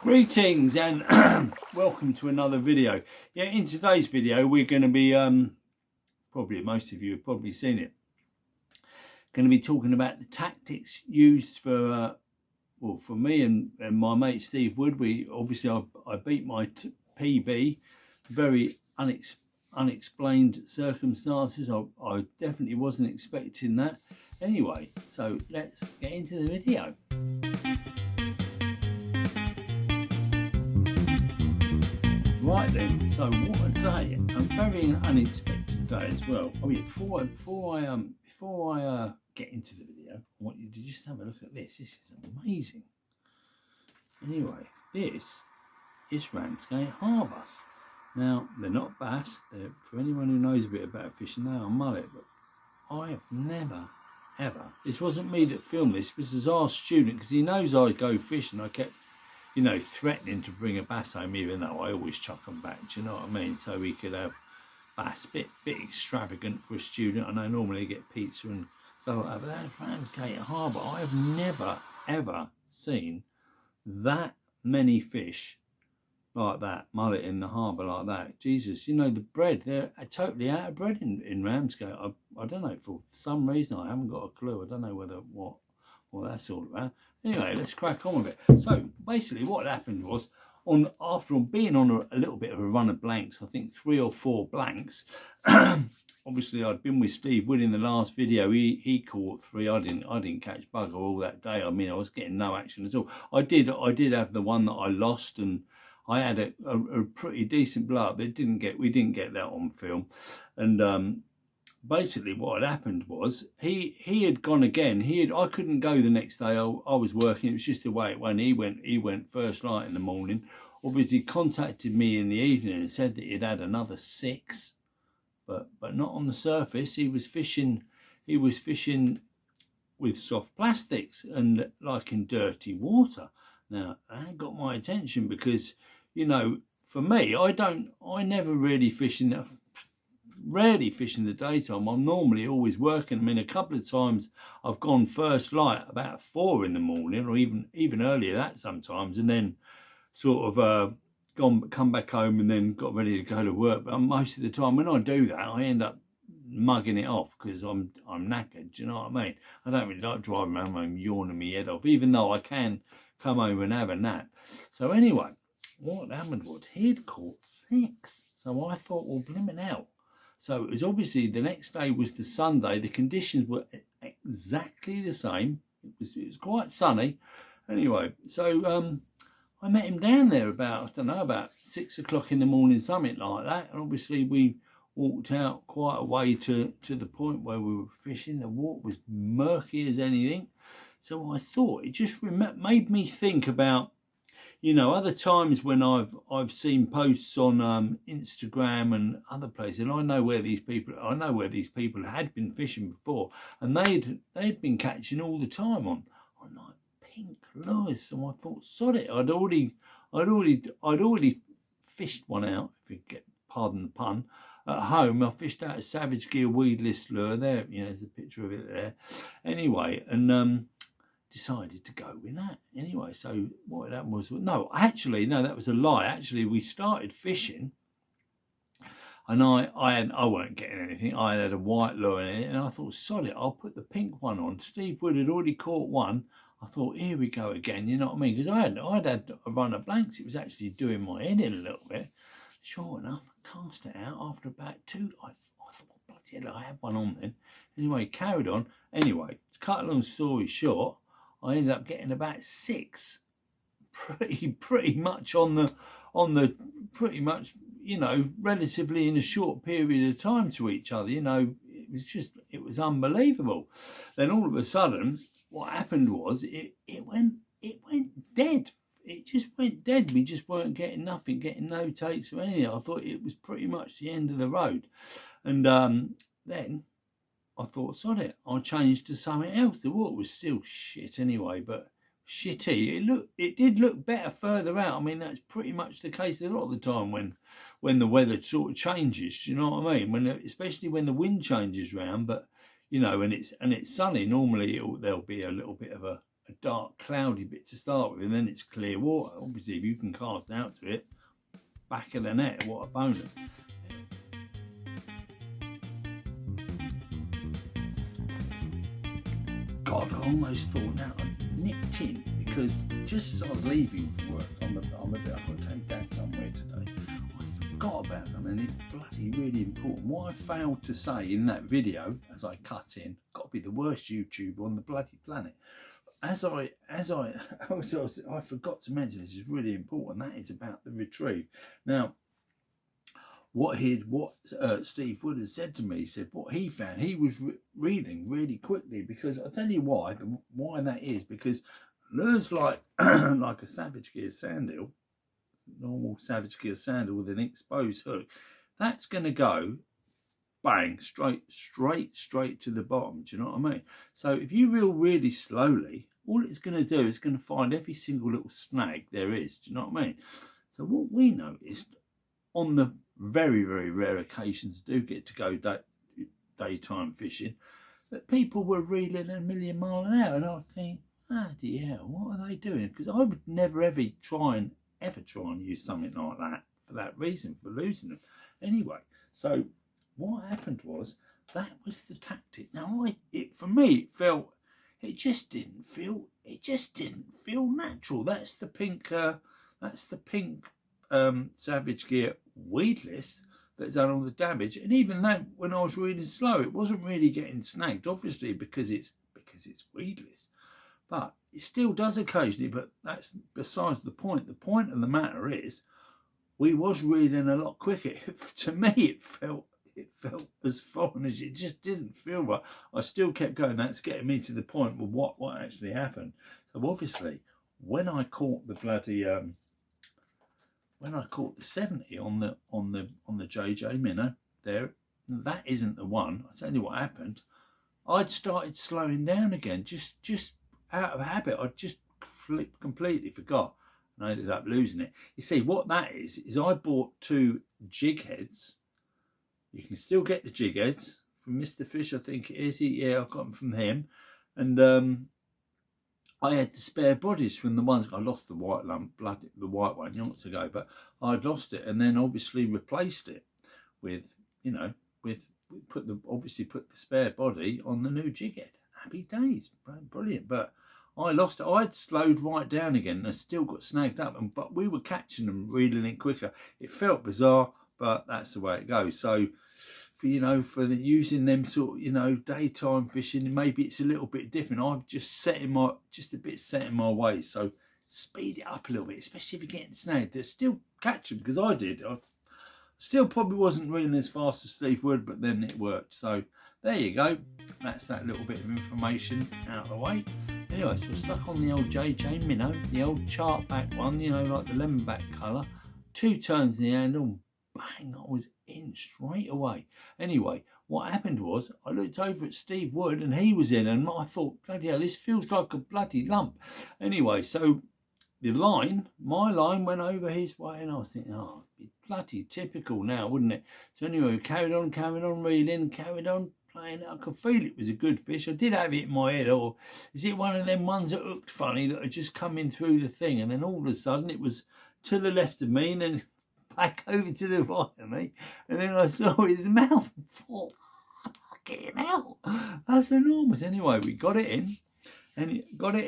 Greetings and welcome to another video. Yeah, in today's video we're going to be probably most of you have probably seen it, going to be talking about the tactics used for for me and my mate Steve Wood. I beat my PB, very unexplained circumstances. I definitely wasn't expecting that. Anyway, so let's get into the video. Right then, so what a day, a very unexpected day as well. I mean, before I get into the video, I want you to just have a look at this. This is amazing. Anyway, this is Ramsgate Harbour. Now, they're not bass. For anyone who knows a bit about fishing, they are mullet, but I have never, ever, this wasn't me that filmed this, this was our student, because he knows I go fishing. I kept threatening to bring a bass home, even though I always chuck them back, do you know what I mean? So we could have bass, bit extravagant for a student. I know normally you get pizza and stuff like that, but that's Ramsgate Harbour. I have never, ever seen that many fish like that, mullet in the harbour like that. Jesus, the bread, they're totally out of bread in Ramsgate. I don't know, for some reason, I haven't got a clue. I don't know what that's all about. Anyway, let's crack on with it. So basically what happened was, after being on a little bit of a run of blanks, I think 3 or 4 blanks, obviously I'd been with Steve Wood in the last video. He caught 3. I didn't catch bugger all that day. I mean, I was getting no action at all. I did have the one that I lost, and I had a pretty decent blow up. We didn't get that on film. And basically what had happened was he had gone again. I couldn't go the next day. I was working. It was just the way it went. He went first light in the morning. Obviously contacted me in the evening and said that he'd had another 6, but not on the surface. He was fishing with soft plastics and like in dirty water. Now that got my attention because, for me, I never really rarely fish in the daytime. I'm normally always working. I mean, a couple of times I've gone first light about 4 in the morning, or even earlier that sometimes, and then sort of come back home and then got ready to go to work. But most of the time when I do that, I end up mugging it off because I'm knackered. Do you know what I mean? I don't really like driving around home yawning my head off, even though I can come home and have a nap. So anyway, what happened was he'd caught 6. So I thought, well, blimmin' hell. So it was obviously the next day was the Sunday. The conditions were exactly the same. It was quite sunny. Anyway, so I met him down there about 6 o'clock in the morning, something like that. And obviously we walked out quite a way to the point where we were fishing. The water was murky as anything. So I thought, it just made me think about, other times when I've seen posts on Instagram and other places, and I know where these people had been fishing before, and they'd been catching all the time on like pink lures. So I thought, sod it, I'd already fished one out, if you get pardon the pun, at home. I fished out a Savage Gear weedless lure there. There's a picture of it there. Anyway, and decided to go with that. Anyway, so what happened was, no, that was a lie. Actually, we started fishing, and I weren't getting anything. I had a white lure in it, and I thought, sod it, I'll put the pink one on. Steve Wood had already caught one. I thought, here we go again, you know what I mean? Because I'd had a run of blanks. It was actually doing my head in a little bit. Sure enough, cast it out after about 2. I thought, bloody hell, I had one on then. Anyway, carried on. Anyway, to cut a long story short, I ended up getting about 6, pretty much on the pretty much, relatively in a short period of time to each other. It was unbelievable. Then all of a sudden, what happened was it went dead. It just went dead. We just weren't getting nothing, getting no takes or anything. I thought it was pretty much the end of the road. And then I thought, sod it, I'll change to something else. The water was still shit anyway, but shitty. It did look better further out. I mean, that's pretty much the case a lot of the time when the weather sort of changes. Do you know what I mean? Especially when the wind changes round. But and it's sunny. Normally there'll be a little bit of a a dark cloudy bit to start with, and then it's clear water. Obviously if you can cast out to it, back of the net, what a bonus. God, I almost thought now I've nipped in, because just as I was leaving for work, I'm a bit, I've got to take Dad somewhere today. I forgot about something, and it's bloody really important. What I failed to say in that video, as I cut in, got to be the worst YouTuber on the bloody planet. I forgot to mention, this is really important, that is about the retrieve. Now, what Steve Wood has said to me, he said what he found, he was reading really quickly, because I'll tell you why that is, because lures like like a Savage Gear sand eel, normal Savage Gear sand eel with an exposed hook, that's going to go bang straight to the bottom. Do you know what I mean? So if you reel really slowly, all it's going to do is going to find every single little snag there is. Do you know what I mean? So what we noticed on the very, very rare occasions do get to go daytime fishing, that people were reeling a million mile an hour, and I think, bloody hell, what are they doing? Because I would never ever try and use something like that for that reason, for losing them. Anyway, so what happened was, that was the tactic. Now, for me, it just didn't feel natural. That's the pink Savage Gear weedless that's done all the damage. And even that, when I was reading slow, it wasn't really getting snagged, obviously because it's weedless. But it still does occasionally, but that's besides the point. The point of the matter is, we was reading a lot quicker. To me, it felt as foreign as it just didn't feel right. I still kept going. That's getting me to the point with what actually happened. So obviously, when I caught the bloody when I caught the 70 on the JJ minnow there, that isn't the one. I'll tell you what happened. I'd started slowing down again, just out of habit. I just completely forgot, and I ended up losing it. You see, what that is I bought 2 jig heads. You can still get the jig heads from Mr. Fish, I think it is. Yeah, I got them from him. And I had the spare bodies from the ones, I lost the white one yonks ago, but I'd lost it, and then obviously replaced it with, obviously put the spare body on the new jig head. Happy days, brilliant. But I lost it. I'd slowed right down again, and I still got snagged up, but we were catching them, reeling it quicker. It felt bizarre, but that's the way it goes. So, for using them sort of, daytime fishing, maybe it's a little bit different. I'm just set in my ways. So speed it up a little bit, especially if you're getting snagged. To still catch them, because I did. I still probably wasn't reeling as fast as Steve Wood, but then it worked. So there you go. That's that little bit of information out of the way. Anyway, so we're stuck on the old JJ minnow, the old chart back one, like the lemonback colour. 2 turns in the handle, bang, I was in straight away. Anyway, what happened was, I looked over at Steve Wood, and he was in, and I thought, bloody hell, this feels like a bloody lump. Anyway, so my line went over his way, and I was thinking, oh, it'd be bloody typical now, wouldn't it? So anyway, we carried on reeling, carried on playing. I could feel it was a good fish. I did have it in my head, or is it one of them ones that hooked funny that had just come in through the thing, and then all of a sudden it was to the left of me, and then back over to the right of me, and then I saw his mouth and thought, fucking hell, that's enormous. Anyway, we got it in, and got it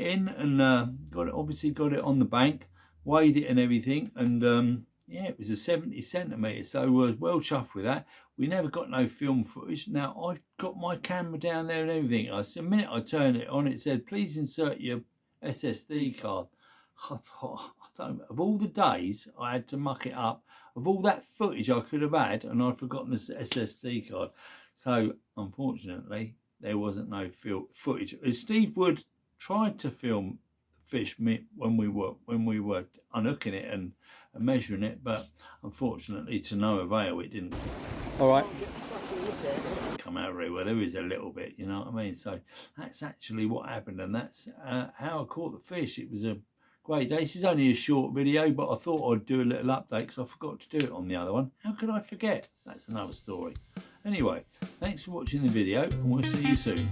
on the bank, weighed it and everything, and yeah, it was a 70 centimetre, so I was well chuffed with that. We never got no film footage. Now, I got my camera down there and everything. The minute I turned it on, it said, please insert your SSD card. I thought, of all the days I had to muck it up, of all that footage I could have had, and I'd forgotten the SSD card. So, unfortunately, there wasn't no footage. Steve Wood tried to film fish when we were unhooking it and measuring it, but unfortunately to no avail. It didn't. All right. Come out very well. There is a little bit, you know what I mean? So that's actually what happened, and that's how I caught the fish. It was a great day. This is only a short video, but I thought I'd do a little update because I forgot to do it on the other one. How could I forget? That's another story. Anyway, thanks for watching the video, and we'll see you soon.